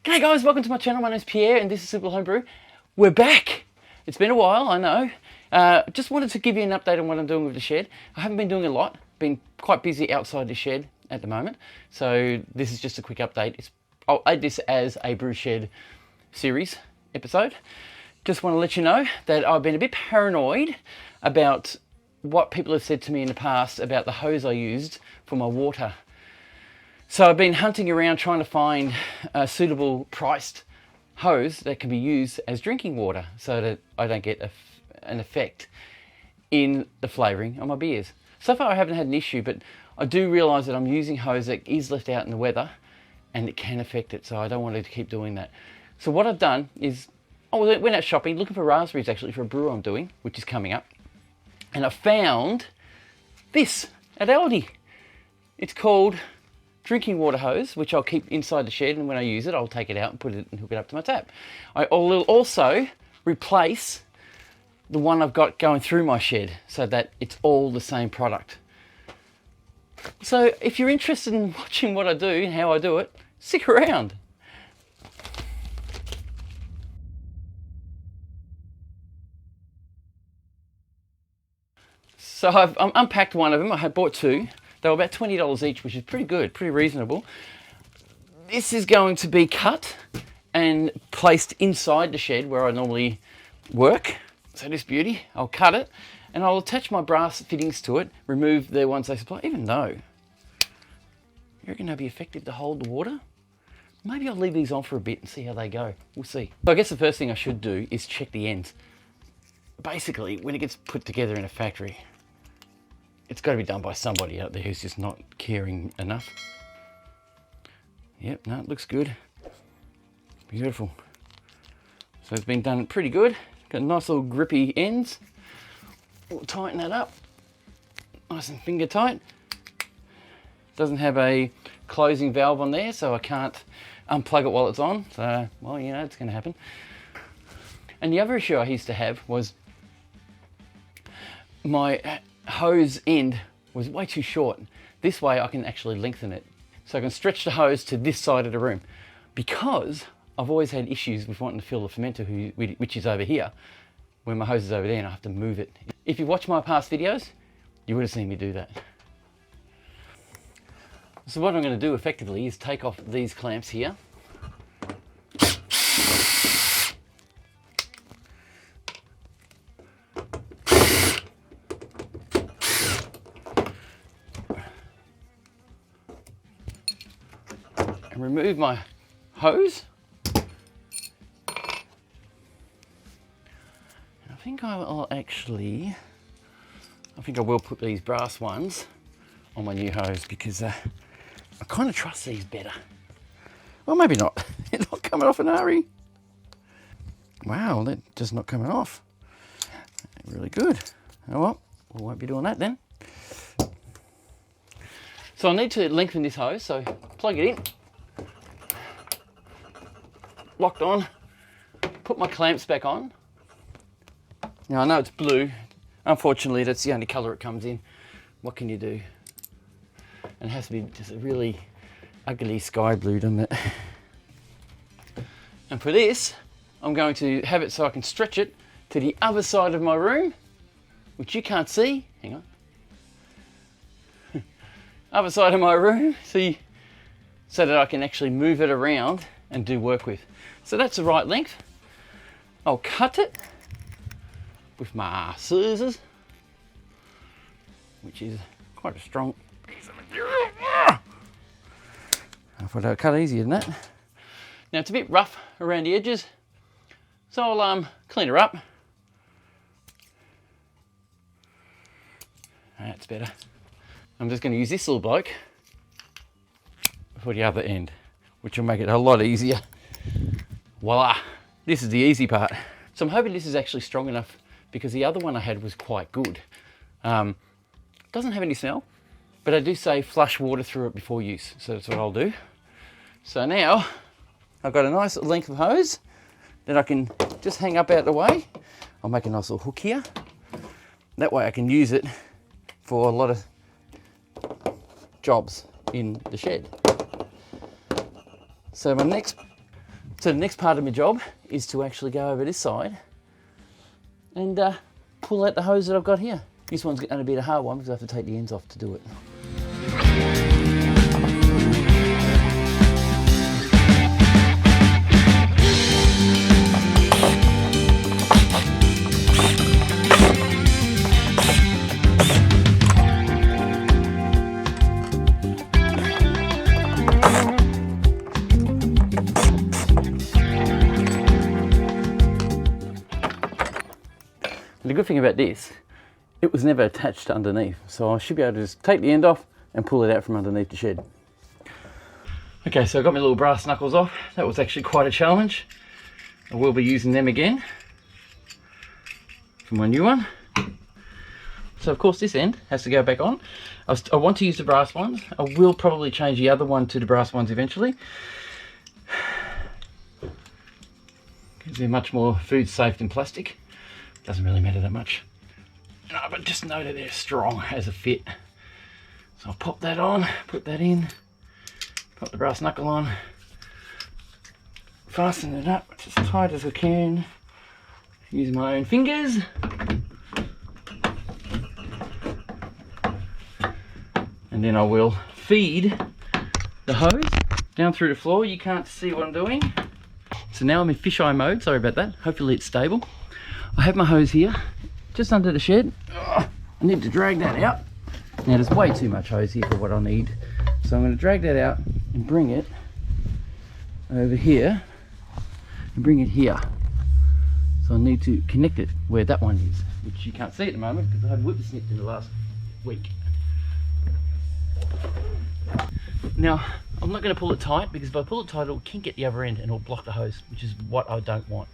G'day guys, welcome to my channel. My name's Pierre and this is Simple Homebrew. We're back. It's been a while, I know. Just wanted to give you an update on what I'm doing with the shed. I haven't been doing a lot. Been quite busy outside the shed at the moment. So this is just a quick update. I'll add this as a Brew Shed series episode. Just want to let you know that I've been a bit paranoid about what people have said to me in the past about the hose I used for my water. So I've been hunting around trying to find a suitable priced hose that can be used as drinking water so that I don't get an effect in the flavouring of my beers. So far I haven't had an issue, but I do realise that I'm using hose that is left out in the weather and it can affect it, so I don't want to keep doing that. So what I've done is, I went out shopping looking for raspberries actually for a brew I'm doing, which is coming up. And I found this at Aldi. It's called drinking water hose, which I'll keep inside the shed, and when I use it I'll take it out and put it and hook it up to my tap. I will also replace the one I've got going through my shed so that it's all the same product. So if you're interested in watching what I do and how I do it, stick around. So I've unpacked one of them. I had bought two. They were about $20 each, which is pretty good, pretty reasonable. This is going to be cut and placed inside the shed where I normally work. So this beauty, I'll cut it and I'll attach my brass fittings to it, remove the ones they supply, even though, you reckon they'll be effective to hold the water? Maybe I'll leave these on for a bit and see how they go. We'll see. So I guess the first thing I should do is check the ends. Basically, when it gets put together in a factory, it's got to be done by somebody out there who's just not caring enough. Yep, no, it looks good. Beautiful. So it's been done pretty good. Got nice little grippy ends. We'll tighten that up. Nice and finger tight. Doesn't have a closing valve on there, so I can't unplug it while it's on. So, well, you know, it's going to happen. And the other issue I used to have was my hose end was way too short. This way I can actually lengthen it. So I can stretch the hose to this side of the room. Because I've always had issues with wanting to fill the fermenter, which is over here, when my hose is over there and I have to move it. If you've watched my past videos, you would have seen me do that. So what I'm going to do effectively is take off these clamps here. And remove my hose. And I think I will put these brass ones on my new hose because I kind of trust these better. Well, maybe not. It's not coming off an hurry. Wow, that's just not coming off. Really good. Oh well, we won't be doing that then. So I need to lengthen this hose, so plug it in. Locked on. Put my clamps back on. Now I know it's blue. Unfortunately, that's the only colour it comes in. What can you do? And it has to be just a really ugly sky blue, doesn't it? And for this, I'm going to have it so I can stretch it to the other side of my room, which you can't see. Hang on. Other side of my room, see, so that I can actually move it around and do work with. So that's the right length. I'll cut it with my scissors, which is quite a strong piece of material. I thought I'd cut easier than that. Now it's a bit rough around the edges, so I'll clean her up. That's better. I'm just going to use this little bloke for the other end, which will make it a lot easier. Voila, this is the easy part. So I'm hoping this is actually strong enough because the other one I had was quite good. Doesn't have any smell, but I do say flush water through it before use, so that's what I'll do. So now I've got a nice length of hose that I can just hang up out the way. I'll make a nice little hook here. That way I can use it for a lot of jobs in the shed. So my next So the next part of my job is to actually go over this side and pull out the hose that I've got here. This one's going to be the hard one because I have to take the ends off to do it. The good thing about this, it was never attached to underneath, so I should be able to just take the end off and pull it out from underneath the shed. Okay, so I got my little brass knuckles off. That was actually quite a challenge. I will be using them again for my new one. So of course this end has to go back on. I want to use the brass ones. I will probably change the other one to the brass ones eventually, because they're much more food safe than plastic. Doesn't really matter that much. No, but just know that they're strong as a fit. So I'll pop that on, put that in, put the brass knuckle on, fasten it up as tight as I can, use my own fingers. And then I will feed the hose down through the floor. You can't see what I'm doing. So now I'm in fisheye mode, sorry about that. Hopefully it's stable. I have my hose here, just under the shed. I need to drag that out. Now there's way too much hose here for what I need. So I'm going to drag that out and bring it over here and bring it here. So I need to connect it where that one is, which you can't see at the moment because I haven't whippersnipped in the last week. Now, I'm not going to pull it tight because if I pull it tight, it'll kink at the other end and it'll block the hose, which is what I don't want.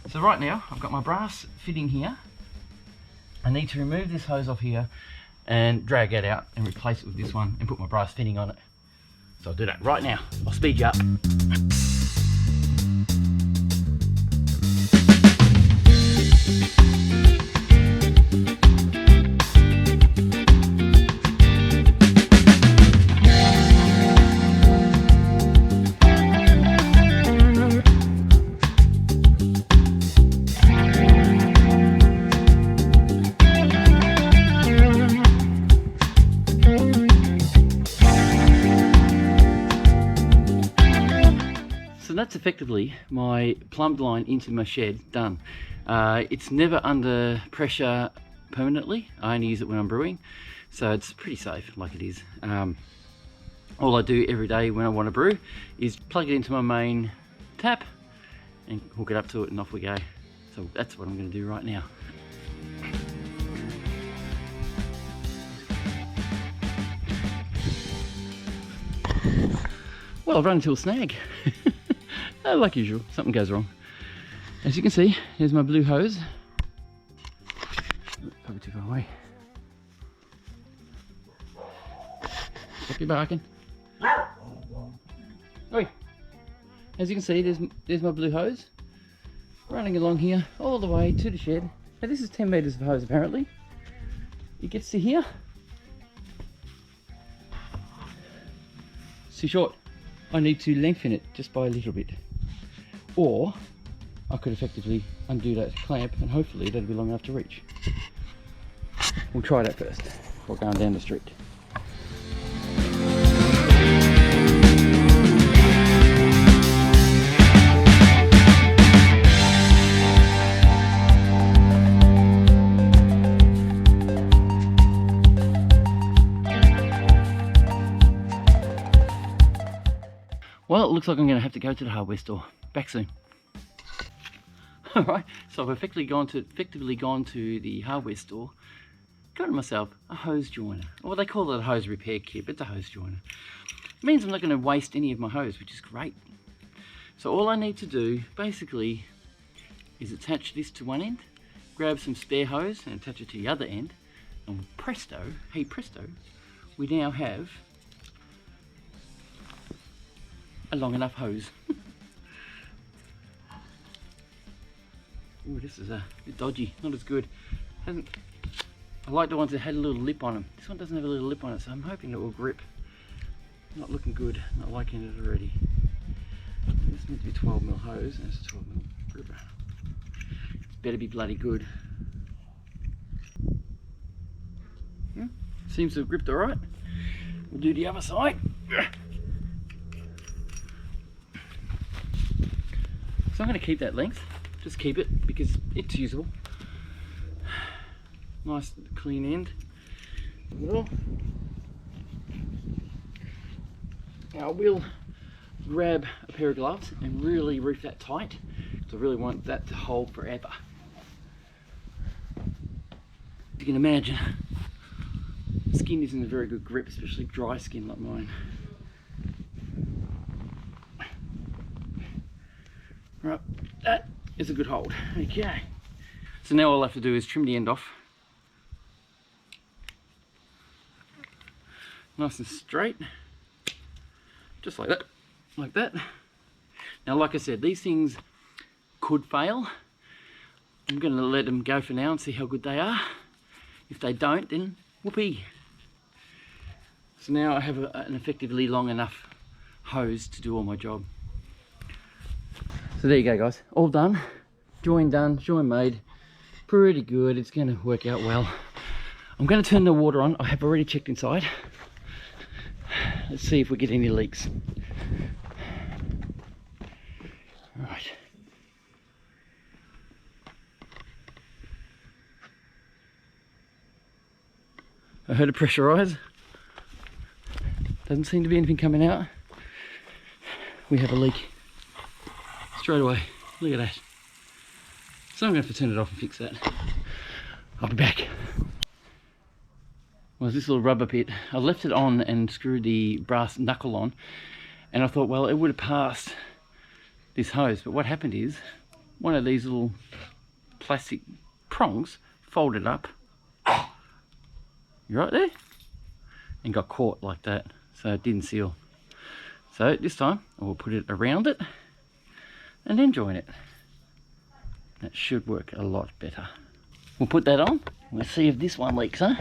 So right now, I've got my brass fitting here. I need to remove this hose off here and drag it out and replace it with this one and put my brass fitting on it. So I'll do that right now. I'll speed you up. So that's effectively my plumbed line into my shed done. It's never under pressure permanently. I only use it when I'm brewing, so it's pretty safe like it is. All I do every day when I want to brew is plug it into my main tap and hook it up to it and off we go. So that's what I'm going to do right now. Well, I've run into a snag. Like usual, something goes wrong. As you can see, here's my blue hose. Probably too far away. Stop your barking. Oi. As you can see, there's my blue hose running along here all the way to the shed. Now this is 10 meters of hose apparently. It gets to here. It's too short. I need to lengthen it just by a little bit. Or I could effectively undo that clamp and hopefully that'll be long enough to reach. We'll try that first before going down the street. Well, it looks like I'm going to have to go to the hardware store. Back soon. Alright, so I've effectively gone to the hardware store, got myself a hose joiner. Well, they call it a hose repair kit, but it's a hose joiner. It means I'm not going to waste any of my hose, which is great. So all I need to do, basically, is attach this to one end, grab some spare hose and attach it to the other end, and presto, hey presto, we now have a long enough hose. Ooh, this is a bit dodgy, not as good. I like the ones that had a little lip on them. This one doesn't have a little lip on it, so I'm hoping it will grip. Not looking good, not liking it already. This meant to be 12mm hose, and it's a 12mm gripper. Better be bloody good. Seems to have gripped alright. We'll do the other side. So I'm going to keep that length. Just keep it because it's usable. Nice clean end. Well, now I will grab a pair of gloves and really reef that tight because I really want that to hold forever. You can imagine, skin isn't a very good grip, especially dry skin like mine. Right, that is a good hold. Okay, so now all I have to do is trim the end off. Nice and straight, just like that, like that. Now, like I said, these things could fail. I'm going to let them go for now and see how good they are. If they don't, then whoopee. So now I have an effectively long enough hose to do all my job. So there you go, guys, all done, join made, pretty good. It's going to work out well. I'm going to turn the water on. I have already checked inside. Let's see if we get any leaks. Right. I heard it pressurise. Doesn't seem to be anything coming out. We have a leak straight away. Look at that. So I'm going to have to turn it off and fix that. I'll be back. Well, this little rubber bit, I left it on and screwed the brass knuckle on, and I thought, well, it would have passed this hose, but what happened is one of these little plastic prongs folded up, you right there, and got caught like that, so it didn't seal. So this time I will put it around it and then join it. That should work a lot better. We'll put that on. We'll see if this one leaks, huh?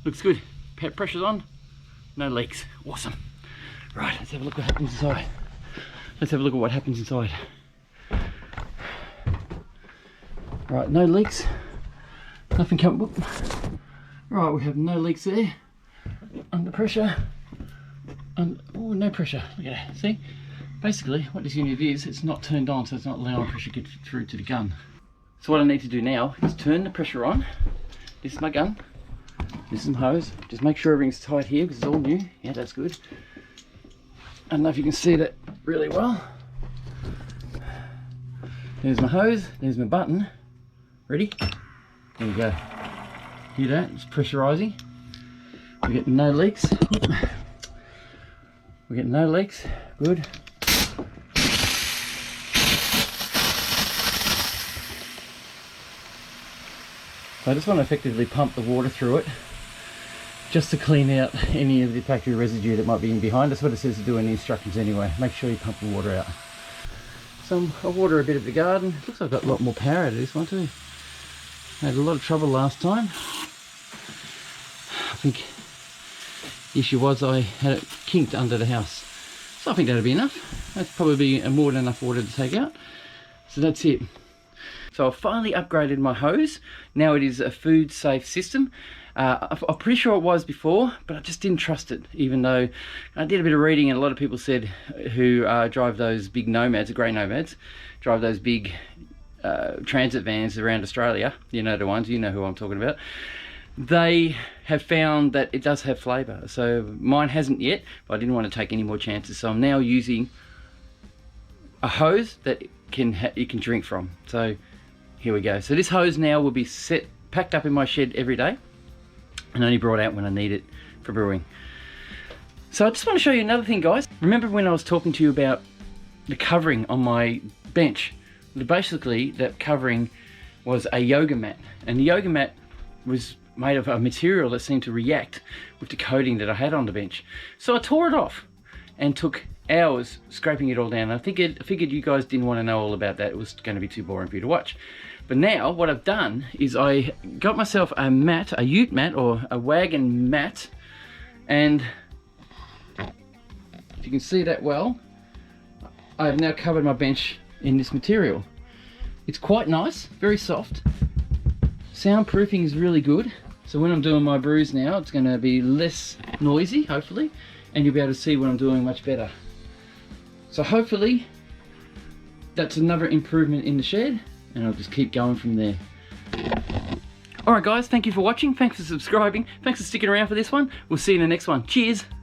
Looks good. Pressure's on. No leaks. Awesome. Right, let's have a look what happens inside. Let's have a look at what happens inside. Right, no leaks. Nothing coming. Right, we have no leaks there. Under pressure. Oh, no pressure. Look at that. See? Basically, what this unit is, it's not turned on, so it's not allowing pressure to get through to the gun. So what I need to do now is turn the pressure on. This is my gun. This is my hose. Just make sure everything's tight here because it's all new. Yeah, that's good. I don't know if you can see that really well. There's my hose. There's my button. Ready? There we go. Hear that? It's pressurizing. We get no leaks. We get no leaks. Good. So I just want to effectively pump the water through it just to clean out any of the factory residue that might be in behind. That's what it says to do in the instructions anyway. Make sure you pump the water out. So I'll water a bit of the garden. Looks like I've got a lot more power out of this one too. I had a lot of trouble last time. I think the issue was I had it kinked under the house. So I think that'll be enough. That's probably more than enough water to take out. So that's it. So I've finally upgraded my hose. Now it is a food safe system. I'm pretty sure it was before, but I just didn't trust it, even though I did a bit of reading and a lot of people said who drive those big nomads, the grey nomads, drive those big transit vans around Australia, you know the ones, you know who I'm talking about, they have found that it does have flavour. So mine hasn't yet, but I didn't want to take any more chances. So I'm now using a hose that you can drink from. So here we go. So this hose now will be packed up in my shed every day and only brought out when I need it for brewing. So I just want to show you another thing, guys. Remember when I was talking to you about the covering on my bench? Basically that covering was a yoga mat, and the yoga mat was made of a material that seemed to react with the coating that I had on the bench. So I tore it off and took hours scraping it all down. I figured you guys didn't want to know all about that. It was going to be too boring for you to watch. But now what I've done is I got myself a mat, a ute mat or a wagon mat, and if you can see that well, I have now covered my bench in this material. It's quite nice, very soft. Soundproofing is really good. So when I'm doing my brews now, it's going to be less noisy, hopefully, and you'll be able to see what I'm doing much better. So hopefully that's another improvement in the shed, and I'll just keep going from there. Alright guys, thank you for watching, thanks for subscribing, thanks for sticking around for this one. We'll see you in the next one. Cheers!